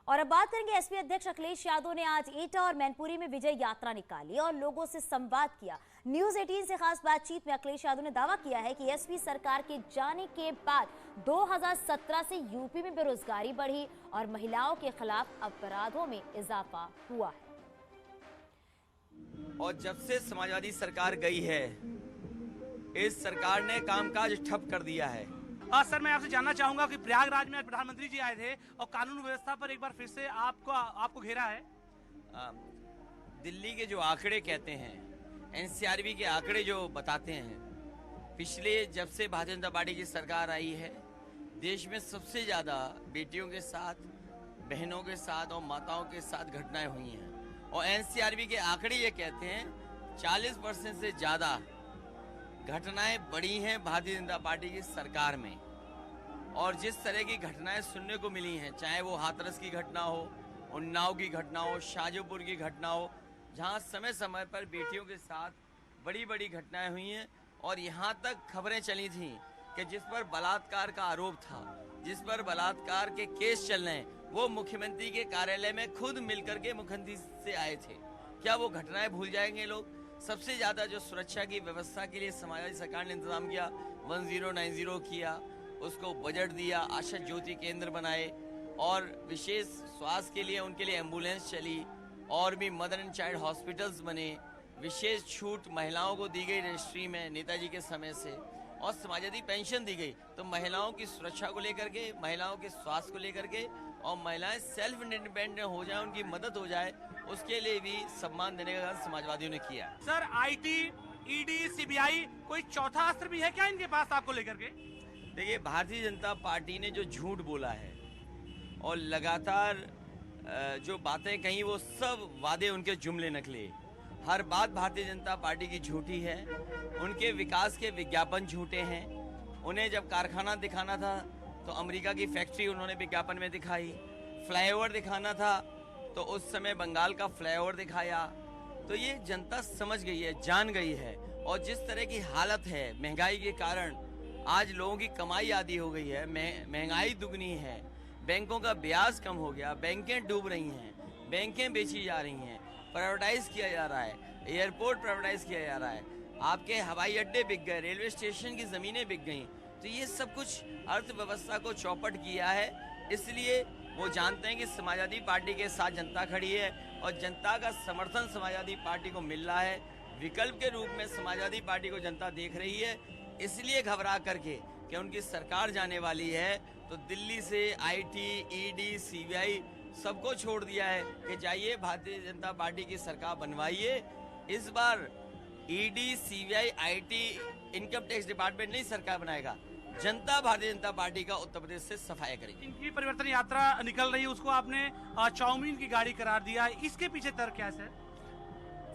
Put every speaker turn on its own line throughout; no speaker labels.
और अब बात करेंगे एसपी अध्यक्ष अखिलेश यादव ने आज एटा और मैनपुरी में विजय यात्रा निकाली और लोगों से संवाद किया। न्यूज 18 से खास बातचीत में अखिलेश यादव ने दावा किया है कि एसपी सरकार के जाने के बाद 2017 से यूपी में बेरोजगारी बढ़ी और महिलाओं के खिलाफ अपराधों में इजाफा हुआ है।
और जब से समाजवादी सरकार गई है, इस सरकार ने कामकाज ठप कर दिया है।
सर, मैं आपसे जानना चाहूंगा कि प्रयागराज में प्रधानमंत्री जी आए थे और कानून व्यवस्था पर एक बार फिर से आपको घेरा है।
दिल्ली के जो आंकड़े कहते हैं, एनसीआरबी के आंकड़े जो बताते हैं, पिछले जब से भारतीय जनता पार्टी की सरकार आई है, देश में सबसे ज्यादा बेटियों के साथ, बहनों के साथ और माताओं के साथ घटनाएं हुई हैं। और एनसीआरबी के आंकड़े ये कहते हैं 40% से ज्यादा घटनाएं बढ़ी हैं भारतीय जनता पार्टी की सरकार में। और जिस तरह की घटनाएं सुनने को मिली हैं, चाहे वो हाथरस की घटना हो, उन्नाव की घटना हो, शाहजहाँपुर की घटना हो, जहां समय समय पर बेटियों के साथ बड़ी बड़ी घटनाएं हुई हैं। और यहां तक खबरें चली थी कि जिस पर बलात्कार का आरोप था, जिस पर बलात्कार के केस चल रहे हैं, वो मुख्यमंत्री के कार्यालय में खुद मिलकर के मुख्यमंत्री से आए थे। क्या वो घटनाएं भूल जाएंगे लोग? सबसे ज्यादा जो सुरक्षा की व्यवस्था के लिए समाजवादी सरकार ने इंतजाम किया, 1090 किया, उसको बजट दिया, आशा ज्योति केंद्र बनाए और विशेष स्वास्थ्य के लिए उनके लिए एम्बुलेंस चली और भी मदर एंड चाइल्ड हॉस्पिटल्स बने, विशेष छूट महिलाओं को दी गई रजिस्ट्री में नेताजी के समय से, और समाजवादी पेंशन दी गई। तो महिलाओं की सुरक्षा को लेकर के, महिलाओं के स्वास्थ्य को लेकर के, और महिलाएं सेल्फ इंडिपेंडेंट हो जाए, उनकी मदद हो जाए, उसके लिए भी सम्मान देने का काम समाजवादियों ने किया।
सर, आईटी, ईडी, सीबीआई, कोई चौथा अस्त्र भी है क्या इनके पास आपको लेकर के?
देखिए, भारतीय जनता पार्टी ने जो झूठ बोला है और लगातार जो बातें कही, वो सब वादे उनके जुमले नकले। हर बात भारतीय जनता पार्टी की झूठी है। उनके विकास के विज्ञापन झूठे हैं। उन्हें जब कारखाना दिखाना था तो अमेरिका की फैक्ट्री उन्होंने विज्ञापन में दिखाई, फ्लाईओवर दिखाना था तो उस समय बंगाल का फ्लाईओवर दिखाया। तो ये जनता समझ गई है, जान गई है। और जिस तरह की हालत है महंगाई के कारण, आज लोगों की कमाई आधी हो गई है, महंगाई दुगनी है, बैंकों का ब्याज कम हो गया, बैंकें डूब रही हैं, बैंकें बेची जा रही हैं, प्राइवेटाइज किया जा रहा है, एयरपोर्ट प्राइवेटाइज किया जा रहा है, आपके हवाई अड्डे बिक गए, रेलवे स्टेशन की जमीनें बिक गई। तो ये सब कुछ अर्थव्यवस्था को चौपट किया है। इसलिए वो जानते हैं कि समाजवादी पार्टी के साथ जनता खड़ी है और जनता का समर्थन समाजवादी पार्टी को मिल रहा है। विकल्प के रूप में समाजवादी पार्टी को जनता देख रही है। इसलिए घबरा करके कि उनकी सरकार जाने वाली है, तो दिल्ली से आईटी, ईडी, सीबीआई सबको छोड़ दिया है कि जाइए भारतीय जनता पार्टी की सरकार बनवाइए। इस बार ED, CBI, IT, income tax department नहीं सरकार बनाएगा, जनता भारतीय जनता पार्टी का उत्तर प्रदेश से सफाया करेगी।
इनकी परिवर्तन यात्रा निकल रही है, उसको आपने चाउमीन की गाड़ी करार दिया, इसके पीछे तर्क क्या है?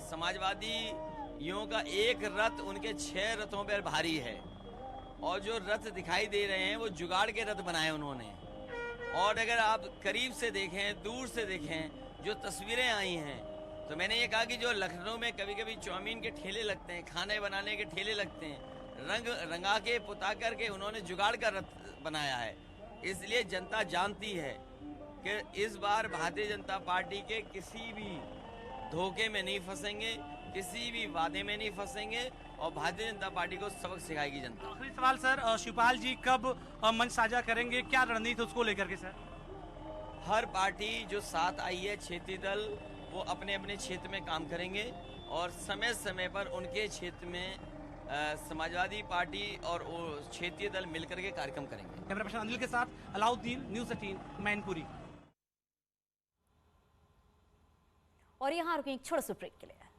समाजवादियों का एक रथ उनके 6 रथों पर भारी है। और जो रथ दिखाई दे रहे हैं वो जुगाड़ के रथ बनाए उन्होंने। और अगर आप करीब से देखें, दूर से देखें, जो तस्वीरें आई हैं, तो मैंने ये कहा कि जो लखनऊ में कभी कभी चाउमीन के ठेले लगते हैं, खाने बनाने के ठेले लगते हैं, रंगा के पुता करके उन्होंने जुगाड़ का रथ बनाया है। इसलिए जनता जानती है कि इस बार भारतीय जनता पार्टी के किसी भी धोखे में नहीं फंसेंगे, किसी भी वादे में नहीं फंसेंगे, और भारतीय जनता पार्टी को सबक सिखाएगी जनता।
आखिरी सवाल सर, शिवपाल जी कब मंच साझा करेंगे, क्या रणनीति उसको लेकर के? सर,
हर पार्टी जो साथ आई है, क्षेत्रीय दल, वो अपने अपने क्षेत्र में काम करेंगे और समय समय पर उनके क्षेत्र में समाजवादी पार्टी और क्षेत्रीय दल मिलकर के कार्यक्रम करेंगे।
कैमरा पर्सन अनिल के साथ अलाउद्दीन, न्यूज 18 मैनपुरी।
और यहाँ रुकें एक छोटे से ब्रेक के लिए।